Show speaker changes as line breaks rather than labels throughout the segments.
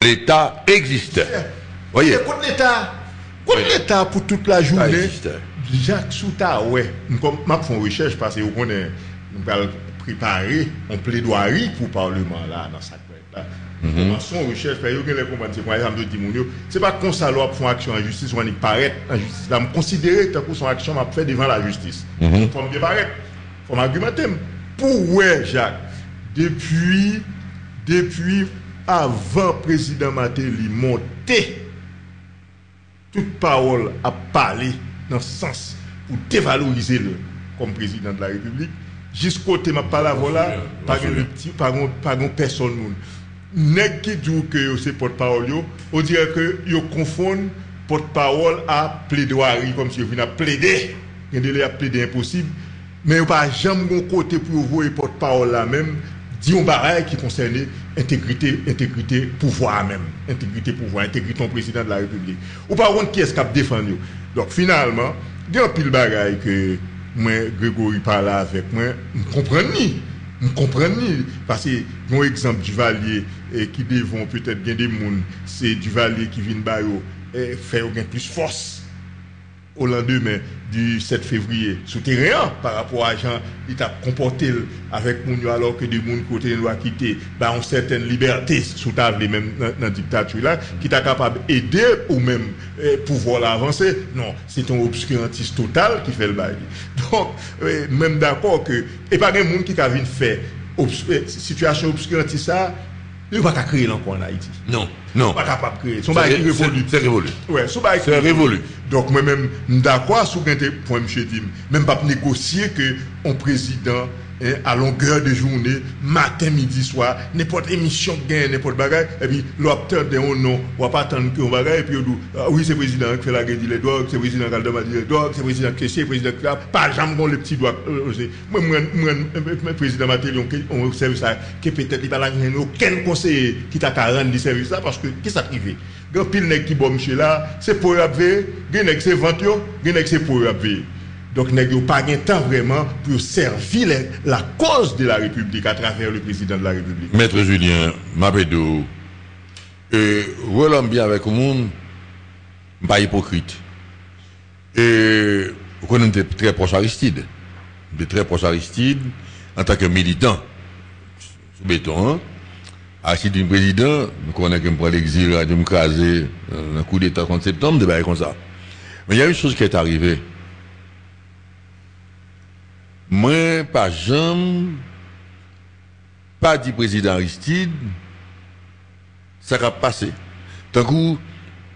L'État existait. Voyez.
Contre l'État pour toute la journée. Jacques Souta, ouais. Je fais une recherche parce que nous allons préparer une plaidoirie pour le Parlement là, dans sa là. Son recherche, c'est pas comme ça qu'on fait action en justice, on y paraît en justice. Là, je considère que son action m'a fait devant la justice. Il faut me paraître, il faut m'argumenter. Pour ouais, Jacques, depuis avant le président Matéli monter, toute parole a parlé dans ce sens pour dévaloriser le comme président de la République. Jusqu'au thème de la voilà, par une personne. Nèg qui dit que c'est porte-parole, on dirait que ils confondent porte-parole à plaidoirie, comme si ils venaient plaider. Ils ont plaider impossible. Mais ils n'ont pas jamais un côté pour voir porte-parole là même, dit un barrage qui concerne intégrité, pouvoir même. Intégrité, pouvoir, intégrité président de la République. Ou pas qui est-ce qui a défendu. Donc finalement, il y a un pile bagaille que moi, Grégory parle avec moi, je comprends ni. Parce que, un exemple du Valier qui devant peut-être bien des monde, c'est du Valier qui vient de faire plus force au lendemain du 7 février souterrain par rapport à gens qui t'a comporté avec moun alors que des gens côté doit quitter ont certaines libertés sous table même dans la dictature là qui t'a capable d'aider ou même pouvoir l'avancer. Non, c'est un obscurantiste total qui fait le bail. Donc même d'accord que et pas des monde qui a venir faire situation obscurantiste ça. Il ne va pas créer encore en Haïti.
Non.
Pas capable de créer. Son bail révolu.
C'est révolu.
Ouais,
c'est révolu.
Donc moi-même, d'accord sur un point, M. Dim, même pas négocier que un président à longueur de journée, matin, midi, soir, n'importe émission gagne, n'importe bagage, et puis l'opteur de un nom, on va pas attendre qu'on bagage, et puis on dit, oui, c'est le président qui fait la guerre des doigts, c'est le président qui a demandé les doigts, c'est le président qui c'est le président qui a pas jamais le petit doigt. Moi, le président Matéli, on service ça, qui peut-être il n'a aucun conseiller qui t'a qu'à rendre du service là, parce que qu'est-ce qui s'est privé? Grand pile nèg qui bon monsieur là, c'est pour appeler, gen nèg c'est vente yo, gen nèg c'est pour appeler. Donc nèg yo pas gain temps vraiment pour servir la cause de la République à travers le président de la République.
Maître Julien Mabédou, relâme bien avec le monde, pas hypocrite. Et vous connaissez très proche Aristide, en tant que militant sous béton. Hein? Aristide est président, nous connaissons qu'il prend l'exil à Djumkaze, un coup d'État contre septembre, des bails comme ça. Mais il y a une chose qui est arrivée. Moi, pas jamais, pas dit président Aristide, ça va passer. Tant que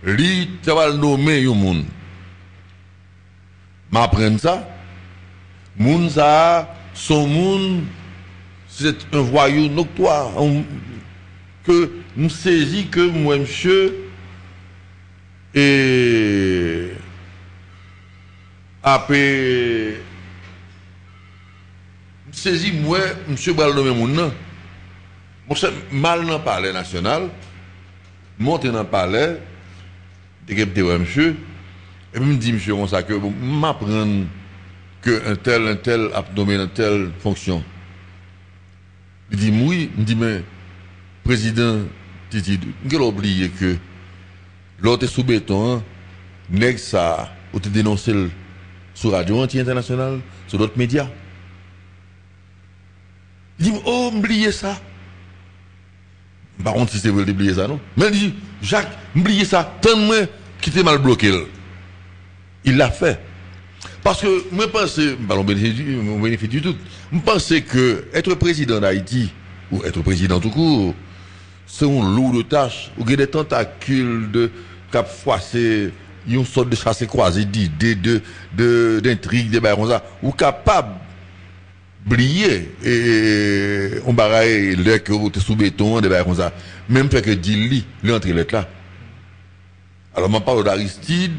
lui, ça va le nommer un monde. M'apprendre ça, monde ça, son monde, c'est un voyou noctoire. Que nous saisit que moi, monsieur, et après, saisit moi, monsieur Baldomé Moun, moi, mal dans le palais national, monter dans le palais, décapiter monsieur, et me dit, monsieur, comme ça, que m'apprendre que un tel a nommé une telle fonction. Il dit, oui, il me dit, mais, président Titi, vous avez oublié que l'autre sous béton, nèg ça, ou te dénoncé sur Radio Anti-International, sur d'autres médias. Il dit, oh, m'oubliez ça. Par contre, si c'est vrai d'oublier ça, non? Mais il dit, Jacques, m'oubliez ça, tant moi qui t'ai mal bloqué. Il l'a fait. Parce que, moi, je pense, on bénéficie du tout. Je pense que être président d'Haïti, ou être président tout court, c'est une lourde tâche, ou des tentacules de cap froissé, une sorte de chasse croisée d'idées, d'intrigues, des bails comme ça, ou capable d'oublier, et on baraille l'air que vous êtes sous béton, des bails comme ça, même fait que dit l'entrée lettre là. Alors, on parle d'Aristide,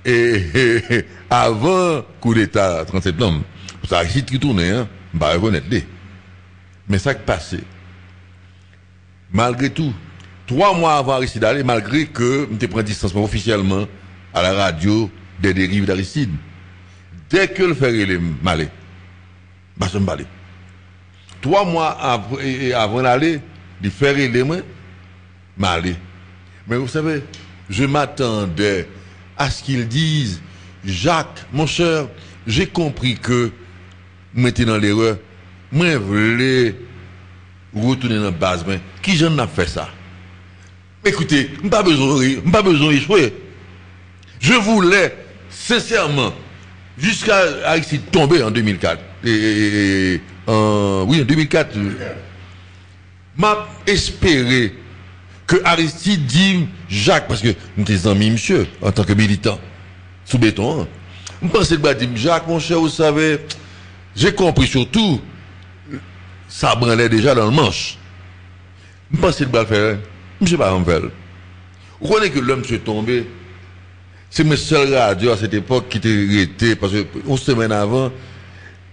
et avant coup d'État, 30 septembre, c'est Aristide qui tournait, hein, on va reconnaître. Mais ça qui passait. Malgré tout, 3 mois avant Aristide d'aller, malgré que je prends distance officiellement à la radio des dérives d'Aristide, dès que le fait il est malé, je me balai. 3 mois avant d'aller, il fait les mains, malé. Mais vous savez, je m'attendais à ce qu'ils disent, Jacques, mon cher, j'ai compris que vous mettez dans l'erreur, moi je voulais retourner dans la base, mais qui j'en a fait ça? Écoutez, je n'ai pas besoin d'échouer. Je voulais, sincèrement, jusqu'à Aristide tomber en 2004, oui, en 2004, m'a espéré que Aristide dit Jacques, parce que nous sommes amis, monsieur, en tant que militant, sous béton. Je pensais que dire Jacques, mon cher, vous savez, j'ai compris surtout, ça branlait déjà dans le manche. Je pensais que le faire, je ne sais pas en faire. Vous connaissez que l'homme s'est tombé. C'est mes seules radios à cette époque qui étaient arrêtées, parce que 11 semaines avant,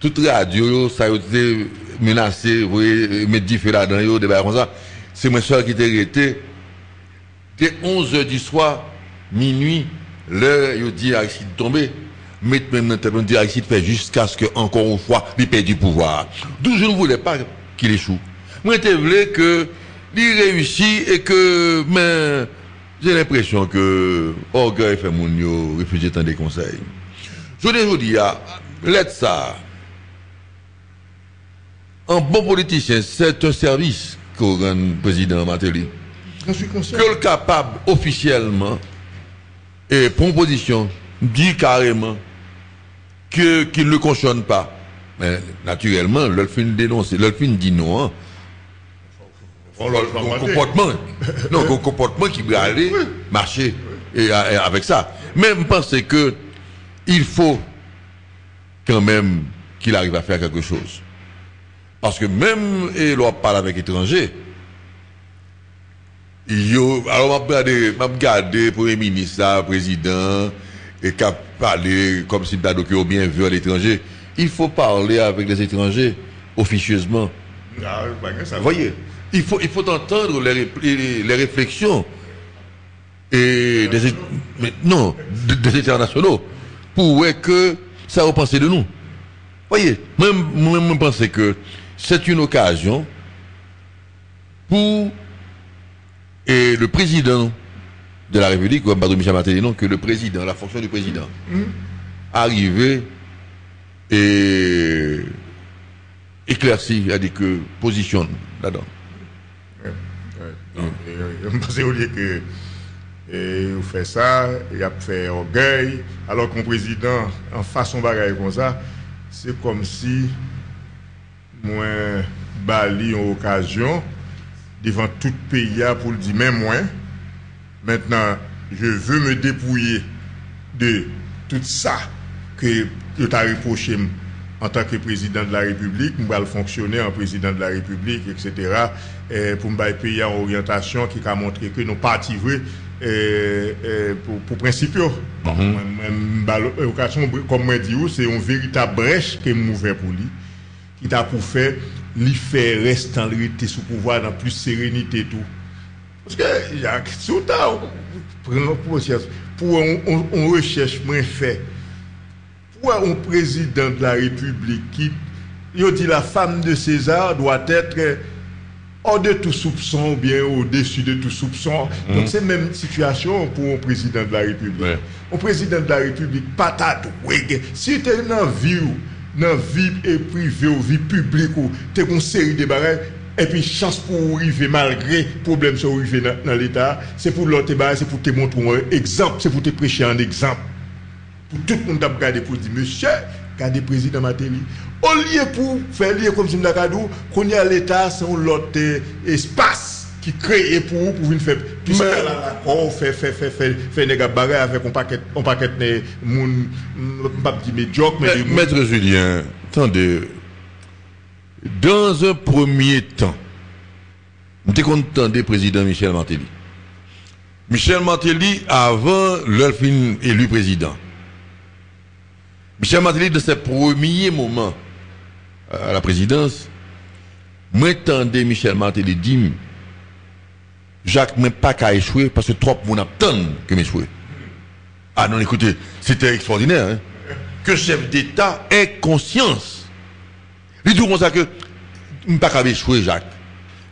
toute radio, ça a été menacé, vous voyez, mettre du feu là-dedans, des barres comme ça. C'est mes seules qui étaient arrêtées. Dès 11h du soir, minuit, l'heure, il dit Aristide tomber. Mais même on dit Aristide fait jusqu'à ce que, encore une fois, il perde du pouvoir. D'où je ne voulais pas qu'il échoue. Moi, je voulais que, il réussit et que, mais, j'ai l'impression que, orgueil fait mon yo, réfugié dans des conseils. Je dis, laisse ça. Un bon politicien, c'est un service qu'au grand président Martelly.
Je suis conscient.
Que le capable officiellement et proposition dit carrément qu'il ne le cautionne pas. Mais naturellement, le fin dénoncer, le fin dit non. Hein. Un comportement qui va aller marcher et avec ça. Mais je pense que il faut quand même qu'il arrive à faire quelque chose. Parce que même, et l'on parle avec étrangers, alors, je regarde Premier ministre, président, et qu'à parler comme si il bien vu à l'étranger. Il faut parler avec les étrangers officieusement. Vous voyez, il faut entendre les réflexions et des internationaux pour voir que ça va penser de nous. Voyez, moi, je pense que c'est une occasion pour le président de la République, comme Badou Michel Martelly, non, que le président, la fonction du président, arriver et éclaircir, c'est-à-dire que positionne là-dedans.
Je pense au lieu que vous faites ça, il a fait orgueil, alors qu'un président, en façon bagaille comme ça, c'est comme si moi, bali en occasion devant tout pays pour le dire même moi. Maintenant, je veux me dépouiller de tout ça que tu as reproché en tant que président de la République, je vais fonctionner en président de la République, etc. Pour me payer en orientation qui a montré que nos partis vrais pour principaux. Comme moi dis, c'est une véritable brèche que je ouvert pour lui, qui t'a pour faire lui faire rester en réalité sous pouvoir dans plus sérénité tout. Parce que pour une recherche moins fait, pour un président de la République qui dit la femme de César doit être hors de tout soupçon ou bien au-dessus de tout soupçon. Donc c'est la même situation pour un président de la République. Un président de la République, patate, si tu es dans la vie privée ou vie publique, tu as une série de barrières, et puis chance pour arriver malgré problème sur arriver dans l'État, c'est pour l'autre barrière, c'est pour te montrer un exemple, c'est pour te prêcher un exemple. Pour tout le monde à regarder pour dire, monsieur, regardez le président Martelly. Au lieu pour faire lier comme si nous avons qu'on y a l'État, c'est l'autre espace qui crée pour venir faire tout ça là, on fait des barrières avec un paquet de monde, pas dit médiocre, mais
Maître Julien, attendez, dans un premier temps, nous étions contents du président Michel Martelly. Michel Martelly, avant leur fin élu président. Michel Martelly, de ses premiers moments à la présidence, moi, j'entendais Michel Martelly dire Jacques, mais pas qu'à échouer parce que trop de monde attend que m'échouer. Ah non, écoutez, c'était extraordinaire. Hein? Que chef d'État ait conscience. Il dit comme ça que je pas qu'à échouer, Jacques.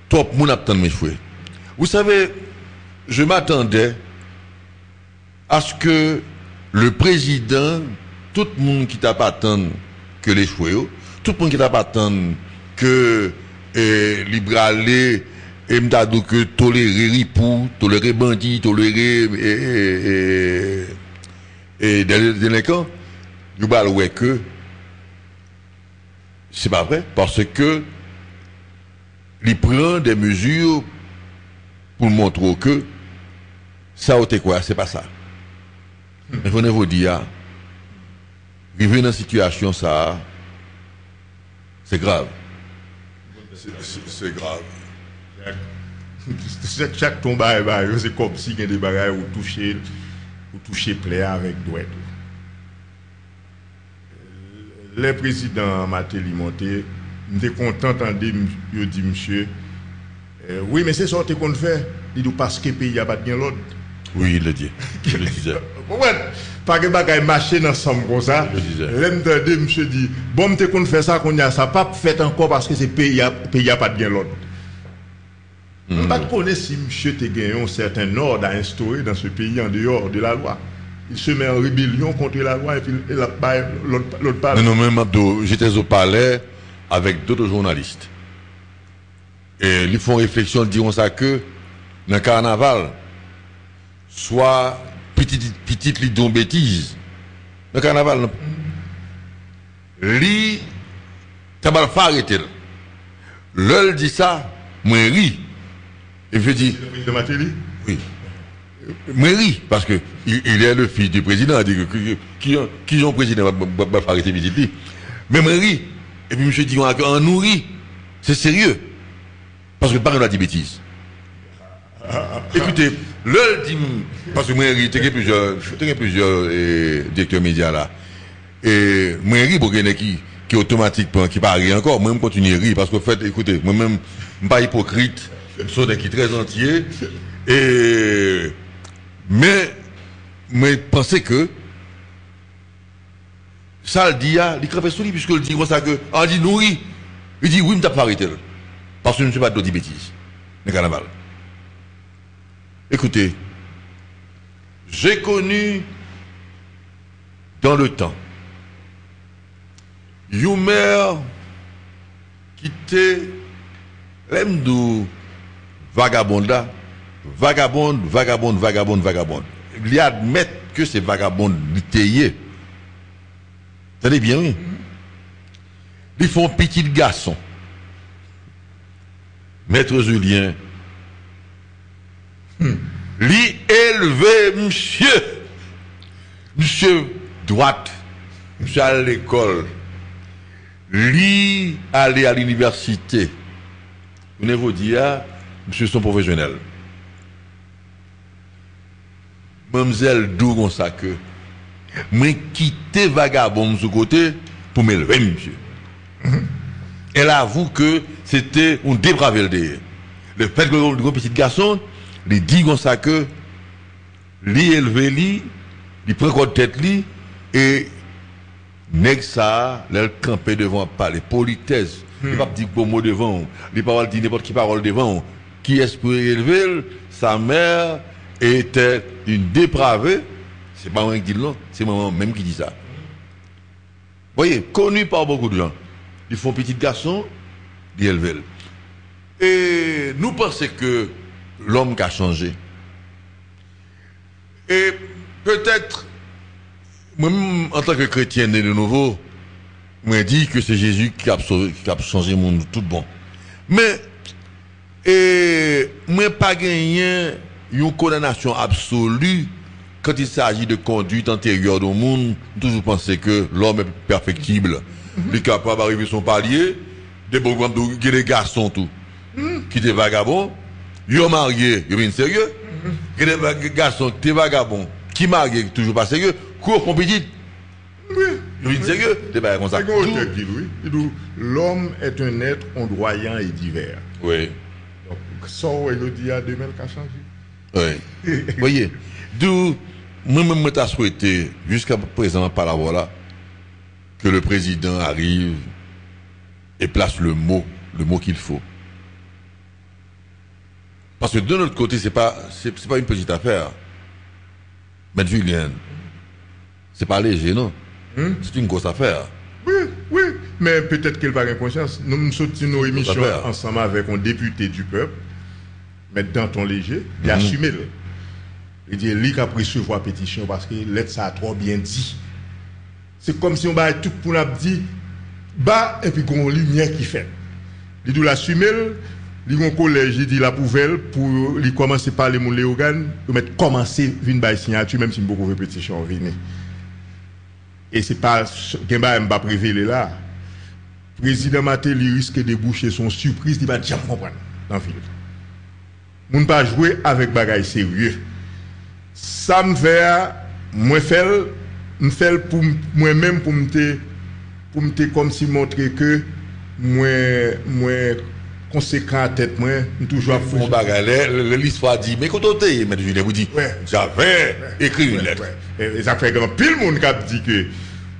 Trop de monde attend m'échouer. Vous savez, je m'attendais à ce que le président, tout le monde qui t'a pas attendu que les choix, tout le monde qui t'a pas attendu que libéralé et m'ta dit que tolérer ripou, tolérer bandit, tolérer délinquants, nous va ouais que c'est pas vrai parce que il prend des mesures pour montrer que ça c'est quoi, c'est pas ça. Mais je vous dire, vivre dans une situation ça, c'est grave. C'est grave.
Chaque tombe c'est comme si il y a des bagages où toucher plaît avec doigt. Le président Matéli monté, j'étais content d'entendre dit monsieur, oui mais c'est ça qu'on fait, il dit parce que le pays n'a pas de l'autre.
Oui, il le dit. Je le disais.
Pas que bagaille marcher ensemble comme ça. L'aime de monsieur dit bon m'te qu'on fait ça qu'on a ça pas fait encore parce que c'est pays a pas de l'autre. On ne connaît pas si monsieur te gagné un certain ordre à instaurer dans ce pays en dehors de la loi. Il se met en rébellion contre la loi et puis l'autre parle.
Non, même j'étais au palais avec d'autres journalistes. Et ils font réflexion, ils diront ça que dans le carnaval, soit petite lidon bêtise. Dans le carnaval, li, t'as pas arrêté. L'heure dit ça, moi ri. Et je dis.
Le président Matéli?
Oui. Moi ri, parce que il est le fils du président, qui est le président va arrêter visite. Mais moi ri. Et puis monsieur dit, on nourrit. C'est sérieux. Parce que pas on a dit bêtises. Écoutez, l'heure dit, parce que moi ri, t'as plusieurs directeurs médias là. Et moi ri pour quelqu'un qui est automatiquement, qui parle encore, moi je continue à rire, parce que fait, écoutez, moi-même, je ne suis pas hypocrite. Je suis des qui très entier. Et, mais pensez que, ça le dit, il crève sous lui, puisque le dit comme ça que, on dit nourri. Il dit oui, je ne t'ai pas arrêté. Parce que je ne suis pas d'autres bêtises. Le carnaval. Écoutez, j'ai connu, dans le temps, une mère qui était, l'emdou, vagabonde. Il admet que c'est vagabonde littéraire. Vous savez bien, oui. Ils font petit garçon. Maître Julien. Lui élevé, monsieur droite, monsieur à l'école. Lui aller à l'université. Vous ne vous dire, monsieur son professionnel. Mademoiselle Dougon ça que, moi quitter vagabond de ce côté pour m'élever, monsieur. Elle avoue que c'était un dépravé le fait que le petit garçon, il dit comme ça que, lui élevé, il prend tête, et nèg ça, elle campé devant parler politesse. Il ne va pas dire beau mot devant, il ne va pas dire n'importe qui parole devant. Qui est-ce pour élever? Sa mère était une dépravée. C'est pas moi qui dis non, c'est maman même qui dit ça. Vous voyez, connu par beaucoup de gens. Ils font petit garçon, ils élèvent. Et nous pensons que l'homme qui a changé. Et peut-être, moi-même, en tant que chrétien né de nouveau, moi dit que c'est Jésus qui a changé le monde tout bon. Mais, moi pas gagné une condamnation absolue quand il s'agit de conduite antérieure au monde. Toujours penser que l'homme est perfectible. Il est capable d'arriver son palier, des garçons tout, qui étaient vagabonds, ils ont marié, ils sont sérieux. Il y a des garçons qui étaient vagabonds, qui mariés, toujours pas sérieux, court compétitif. Oui. Ils sont sérieux, c'est pas comme ça.
L'homme est un être ondoyant et divers.
Oui.
Donc, ça, il dit à demain qu'a changé.
Oui. Vous voyez, d'où, moi-même, je t'ai souhaité, jusqu'à présent, par la voilà, que le président arrive et place le mot qu'il faut. Parce que de notre côté, c'est pas une petite affaire. Mais Julien, c'est pas léger, non? C'est une grosse affaire.
Oui, mais peut-être qu'elle va avoir conscience. Nous nous sortons nos émissions ensemble avec un député du peuple, mettre dans ton léger, et assumer le. Il dit, lui qui a recevoir pétition parce que l'aide ça a trop bien dit. C'est comme si on va tout pour nous dire, bah, et puis qu'on lumière qui fait. Il doit l'assumer, il y a un collège, il dit la poubelle, pour lui commencer par les les organes, pour mettre commencer, venir par signature, même si beaucoup de pétition venir. Et c'est pas, Gemba m'a prévélé là. Président Matéli risque de boucher son surprise, il va jamais comprendre dans le film. Moun pas jouer avec bagaille sérieux. Ça me fait, moi fait pour moi-même pour me comme si montrer que moi conséquent à tête moi toujours
mon bagaille l'histoire dit mais quand on t'es mais je vous dis j'avais écrit une lettre
et ça fait grand pile monde qui a dit que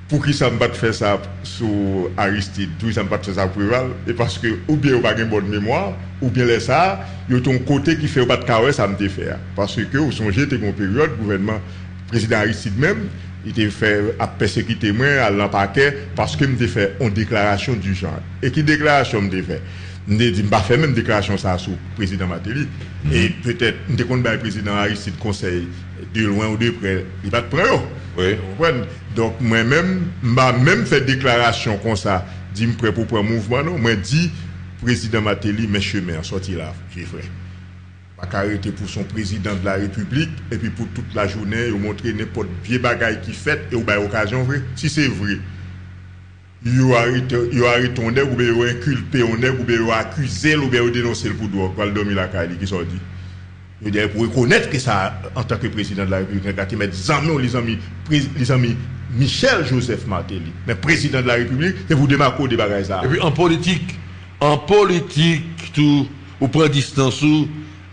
pour qui ça me pas faire ça sur Aristide tout ça me pas faire ça pour Rival et parce que ou bien ou pas une bonne mémoire ou bien les ça il y a ton côté qui fait pas de carré ça me te faire parce que vous songez était une période gouvernement président Aristide même il était fait à persécuter moi à l'empaquet parce que me fait une déclaration du genre et qui déclaration me fait je ne pas faire même déclaration ça sur le président Matéli. Et peut-être, je compte le président Aristide conseil de loin ou de près, il va te prendre.
Oui.
Donc, moi-même, je même fait déclaration comme ça, dit me prêt pour prendre mouvement. Non, moi, dit président Matéli, mes chemins, sorti là, j'ai fait. Pas arrêter pour son président de la République, et puis pour toute la journée, il montrer n'importe vieux bagaille qui fait, et ou bien occasion vrai. Si c'est vrai. Yo arrêté on nèg ou bien yo inculpé on nèg ou bien yo accusé ou bien yo dénoncé pour droit pour dormir la caille qui sont dit je dis pour reconnaître que ça en tant que président de la République qui met les amis Michel Joseph Matéli mais président de la République et vous démarquer des bagages ça
et puis en politique tout ou prend distance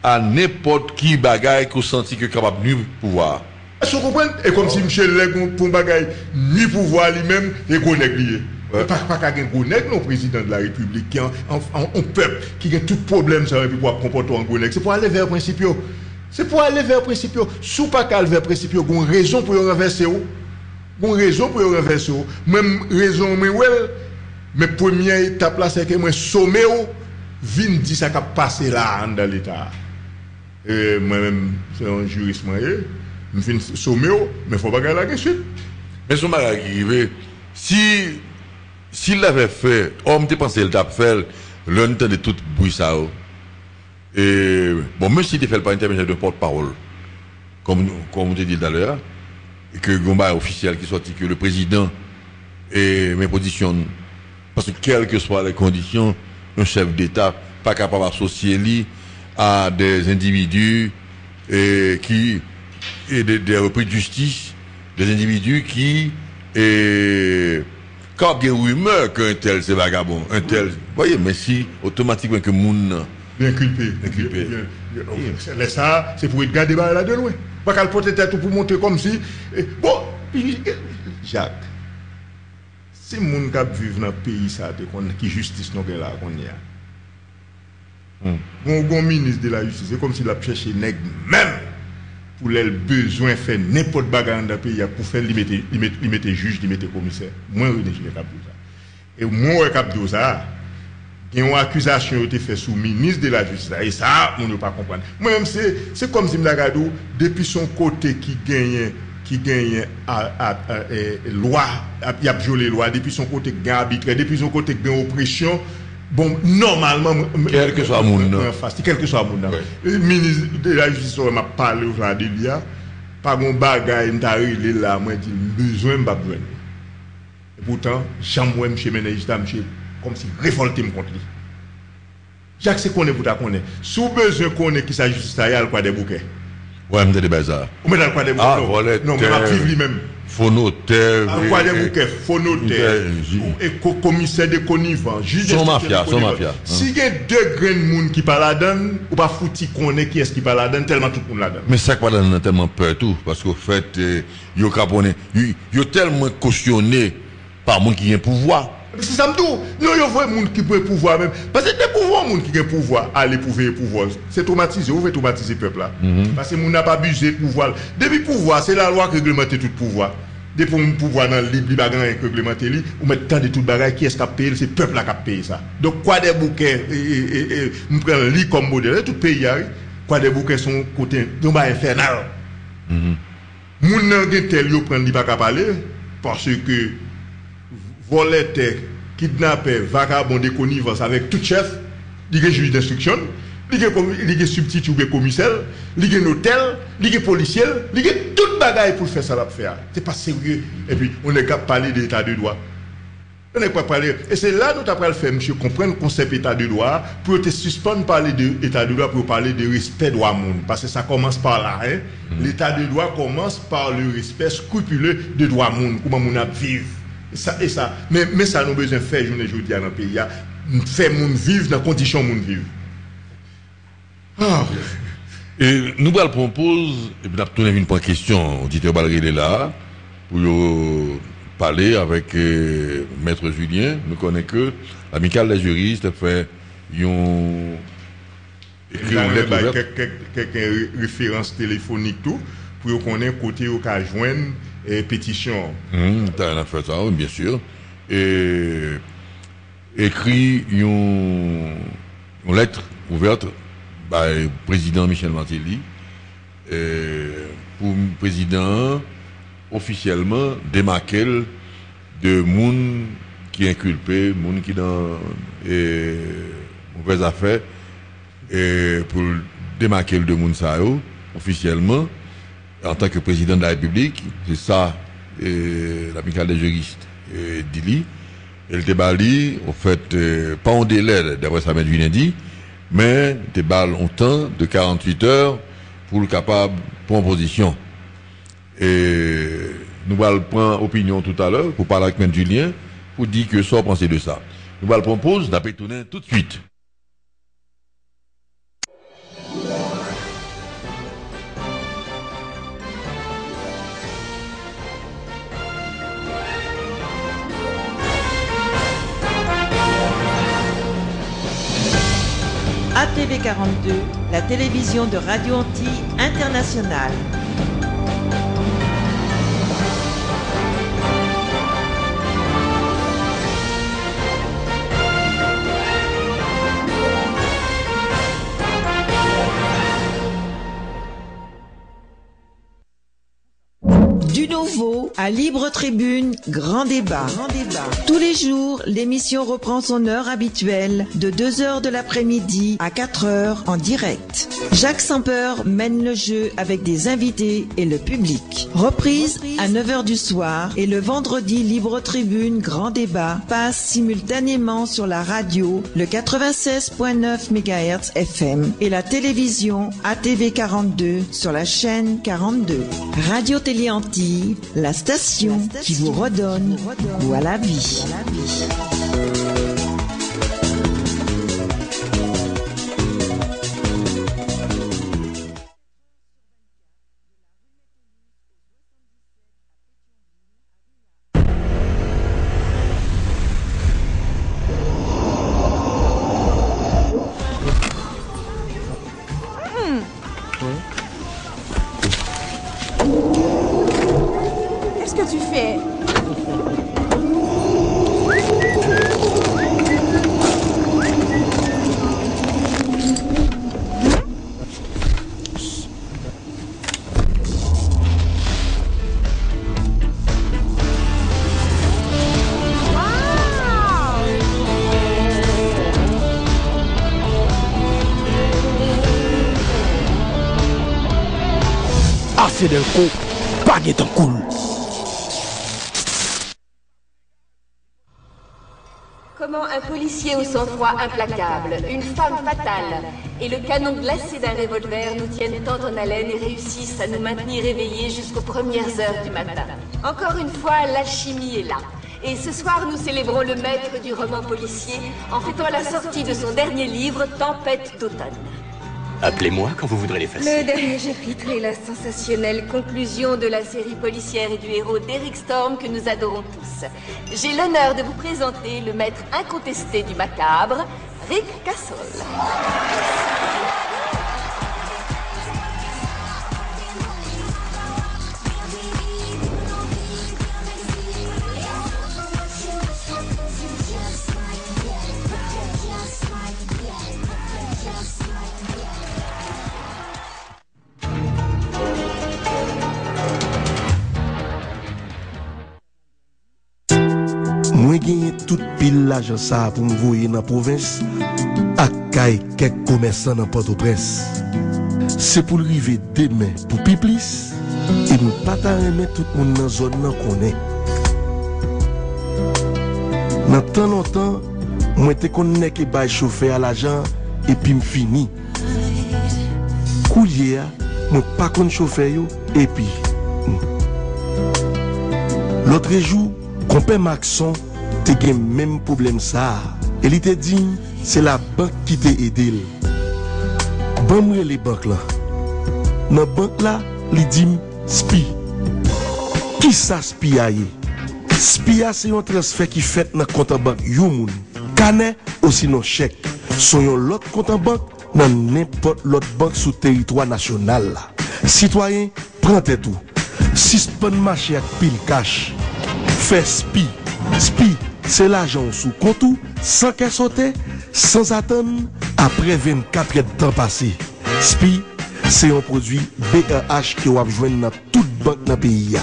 à n'importe qui bagaille qu'on senti que capable de pouvoir.
Est-ce que vous comprenez? Et comme si Michel Lègue pour bagaille ni pouvoir lui-même et qu'on est lié. Pas qu'à connaître nos présidents de la République qui ont un peuple qui a tout problème ça et puis pour comporter en connaître. C'est pour aller vers le principe. C'est pour aller vers le principe. Sous pas qu'à aller vers le principe, il y a une raison pour renverser. Une raison pour renverser. Même raison mais première étape là c'est que moi sommet vinn dit ça qui a passé là dans l'état. Et moi-même c'est un juriste moi je finis sommet mais faut pas gagner la question.
Mais son mari arrivé s'il l'avait fait, on te pensé le t'a fait, l'on de tout bruit ça. Et bon, même s'il fait pas intermédiaire de porte-parole, comme on te dit tout à l'heure, et que Gomba officiel qui sorti que le président et mes positions, parce que quelles que soient les conditions, un chef d'État pas capable d'associer lui à des individus et des repris de justice, des individus qui quand il y a une rumeur qu'un tel c'est vagabond, un tel, voyez, mais si automatiquement que moun
inculpé. Ça, c'est pour être gardé là de loin. Pas qu'elle porte tête pour montrer comme si. Bon, Jacques, c'est moun qui vivent dans le pays ça, qui justice nous là qu'on y a. Bon ministre de la justice, c'est comme s'il a cherché nègre même. Pour les besoins faire n'importe bagarre dans le pays pour faire limiter juge, limiter commissaire. Moi je suis capable de ça. Et moi capable de ça. Il y a une accusation qui a été faite sous ministre de la justice et ça on ne pas comprendre. Moi même c'est comme si Mlagado depuis son côté qui gagne loi, il a violé loi depuis son côté qui gagne arbitraire, depuis son côté qui gagne oppression. Bon, normalement,
quel que soit mon nom,
le ministre de la Justice m'a parlé aujourd'hui, pas mon bagage, il là, moi, dit besoin de besoin. Et pourtant, j'aimerais M. Ménagista, comme si révolté contre lui. Jacques, c'est qu'on est pour ta connaître. Sous besoin qu'on est qui s'agit de ça, il y a quoi des bouquets.
Ouais, mais des bazar.
Mais dans quoi des bouquets.
Ah, voilà.
Non, mais ma vivre lui-même.
Faut noter.
Quoi des bouquets, faut noter. Et commissaire de connivence, juge
son mafia.
Si il y a deux grains de monde qui parlent là-dedans, ou pas fouti qu'on est qui est-ce qui parle là-dedans, tellement tout le monde là-dedans.
Mais ça, quoi, on a tellement peur tout. Parce qu'au fait, yo tellement cautionné par monde qui a un pouvoir.
C'est ça me dit. Non, il y a des gens qui peuvent pouvoir même. Parce que des pouvoirs, gens qui ont pouvoir, aller pouvoir pouvoir. C'est traumatisé. Vous faites traumatiser le peuple là. Parce que les gens n'ont pas abusé de pouvoir. Depuis le pouvoir, c'est la loi qui réglemente tout le pouvoir. Depuis le pouvoir dans le livre, il y a qui réglemente le livre. Vous mettez tant de tout le bagage, qui est-ce qui a payé? C'est le peuple là qui a payé ça. Donc, quoi des bouquets, nous prenons le livre comme modèle, tout le pays, quoi des bouquets sont côté, donc infernal. Moun nan gen tel yo prend li pas ka parler parce que voleur, kidnappeur, vagabond de connivence avec tout chef, li gen juge d'instruction, li gen substitut ou commissaire, li gen hôtel, li gen policier, li gen tout bagaille pour faire ça la faire. C'est pas sérieux. Et puis on est capable parler d'état de droit. On n'est pas parler. Et c'est là que nous avons fait, monsieur, comprendre le concept état de droit pour te suspendre parler d'état de droit pour parler de respect droit monde. Parce que ça commence par là. Hein? L'état de droit commence par le respect scrupuleux de droit monde. Comment on a vivre. Et ça. Mais ça, nous avons besoin de faire journée aujourd'hui dans le pays. Faire monde vivre dans les conditions monde vivre.
Ah. Et nous allons proposer, et puis nous avons une question, auditeur Balré là, pour parler avec Maître Julien. Nous connaissons que l'amicale des juristes fait une
quelques références téléphoniques tout pour qu'on ait côté au cas joindre pétition.
T'as fait ça, oui, bien sûr. Et écrit une lettre ouverte par le président Michel Martelly pour le président officiellement démarquer de monde qui est inculpé, monde qui dans mauvaises affaires, et pour démarquer de monde ça officiellement en tant que président de la République. C'est ça l'amicale des juristes dit. Et le débat en fait pas en délai d'après ça M. Julien mais débat longtemps de 48 heures pour le capable pour en position. Et nous allons prendre opinion tout à l'heure pour parler avec M. Julien pour dire que ça penser de ça. Nous allons proposer d'appeler tourner tout de suite.
ATV 42, la télévision de Radio Antilles Internationale. Du nouveau à Libre Tribune, grand débat. Tous les jours, l'émission reprend son heure habituelle de 2h de l'après-midi à 4h en direct. Jacques Semper mène le jeu avec des invités et le public. Reprise à 9h du soir et le vendredi, Libre Tribune, grand débat passe simultanément sur la radio, le 96.9 MHz FM et la télévision ATV 42 sur la chaîne 42. Radio Télé Antilles, la station qui vous redonne goût à la vie.
Qu'est-ce que tu fais?
Assez d'un coup, pas de temps cool.
Comment un policier au sang-froid implacable, une femme fatale et le canon glacé d'un revolver nous tiennent tant en haleine et réussissent à nous maintenir éveillés jusqu'aux premières heures du matin. Encore une fois, l'alchimie est là. Et ce soir, nous célébrons le maître du roman policier en fêtant la sortie de son dernier livre, Tempête d'automne.
Appelez-moi quand vous voudrez l'effacer.
Le dernier chapitre est la sensationnelle conclusion de la série policière et du héros d'Eric Storm que nous adorons tous. J'ai l'honneur de vous présenter le maître incontesté du macabre, Rick Cassol.
Moi gagné toute pile l'argent ça pour me voyer dans la province à caille quelques commerçants dans Port-au-Prince. C'est pour arriver demain pour Piplis et nous pas remettre tout le monde dans la zone qu'on est. Dans tant longtemps, moi te connais que bail chauffeur à l'argent et puis me fini. Coulier, moi pas connais chauffeur et puis l'autre jour, compère Maxon te gen même problème ça. Et il te dit c'est la banque qui t'a aidé. Bon moi les banques là. Dans banque là, il dit spi. Qui ça spi aye? Spi c'est un transfert qui fait dans compte en banque yon moun. Canet ou sinon chèque. Son yon l'autre compte en banque dans n'importe l'autre banque sous territoire national là. Citoyen, prends tes tout. Suspend marché avec pile cash. Fais spi. Spi, c'est l'argent sous compte sans qu'elle saute, sans attendre, après 24 heures de temps passé. Spi, c'est un produit BEH que vous avez joué dans toute banque dans le pays.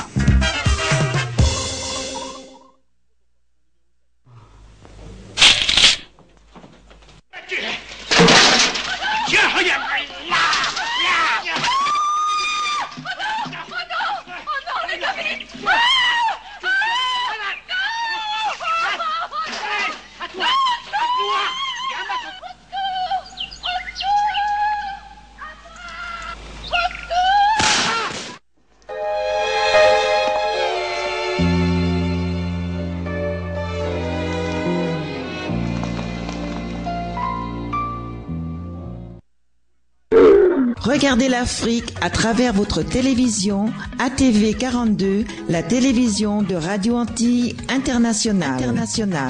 Regardez l'Afrique à travers votre télévision ATV 42, la télévision de Radio Antilles Internationale.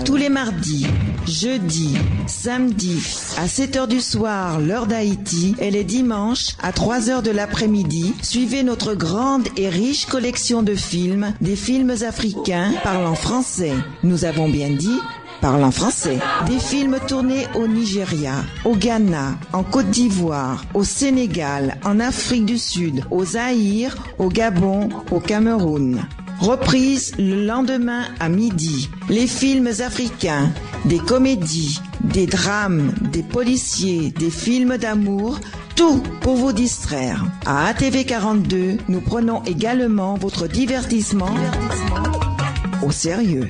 Tous les mardis, jeudis, samedis à 7h du soir, l'heure d'Haïti, et les dimanches à 3h de l'après-midi, suivez notre grande et riche collection de films, des films africains parlant français. Nous avons bien dit parlant français. Des films tournés au Nigeria, au Ghana, en Côte d'Ivoire, au Sénégal, en Afrique du Sud, au Zaïre, au Gabon, au Cameroun. Reprise le lendemain à midi. Les films africains, des comédies, des drames, des policiers, des films d'amour, tout pour vous distraire. À ATV 42, nous prenons également votre divertissement au sérieux.